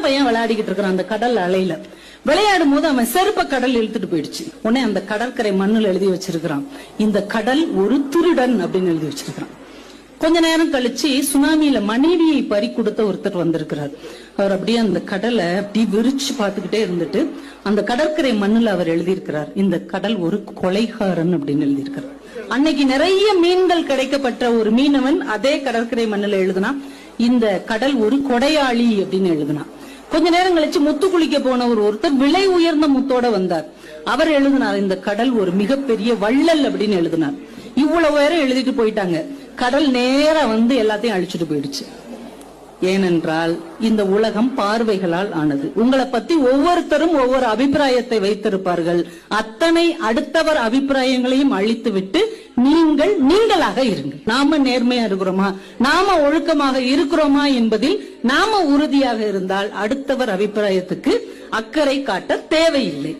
பையன் விளையாடிக்கிட்டு இருக்கிறான் அந்த கடல் அலையில. விளையாடும் போது அவன் செருப்ப கடல் இழுத்துட்டு போயிடுச்சு. உடனே அந்த கடற்கரை மண்ணுல எழுதி வச்சிருக்கிறான், இந்த கடல் ஒரு திருடன் அப்படின்னு எழுதி வச்சிருக்கிறான். கொஞ்ச நேரம் கழிச்சு சுனாமியில மனைவியை பறி கொடுத்த ஒருத்தர் வந்திருக்கிறார். அவர் அப்படியே அந்த கடலை அப்படி விரிச்சு பார்த்துக்கிட்டே இருந்துட்டு அந்த கடற்கரை மண்ணுல அவர் எழுதியிருக்கிறார், இந்த கடல் ஒரு கொலைகாரன் அப்படின்னு எழுதியிருக்கிறார். அன்னைக்கு நிறைய மீன்கள் கிடைக்கப்பட்ட ஒரு மீனவன் அதே கடற்கரை மண்ணுல எழுதுனா, இந்த கடல் ஒரு கொடையாளி அப்படின்னு எழுதினான். கொஞ்ச நேரம் கழிச்சு முத்து குளிக்க போன ஒருத்தர் விலை உயர்ந்த முத்தோட வந்தார். அவர் எழுதினார், இந்த கடல் ஒரு மிகப்பெரிய வள்ளல் அப்படின்னு எழுதினார். இவ்வளவு பேரும் எழுதிட்டு போயிட்டாங்க. கடல் நேரா வந்து எல்லாத்தையும் அழிச்சுட்டு போயிடுச்சு. ஏனென்றால் இந்த உலகம் பார்வைகளால் ஆனது. உங்களை பத்தி ஒவ்வொருத்தரும் ஒவ்வொரு அபிப்பிராயத்தை வைத்திருப்பார்கள். அத்தனை அடுத்தவர் அபிப்பிராயங்களையும் அழித்து விட்டு நீங்கள் நீங்களாக இருங்கள். நாம நேர்மையா இருக்கிறோமா, நாம ஒழுக்கமாக இருக்கிறோமா என்பதில் நாம உறுதியாக இருந்தால் அடுத்தவர் அபிப்பிராயத்துக்கு அக்கறை காட்ட தேவையில்லை.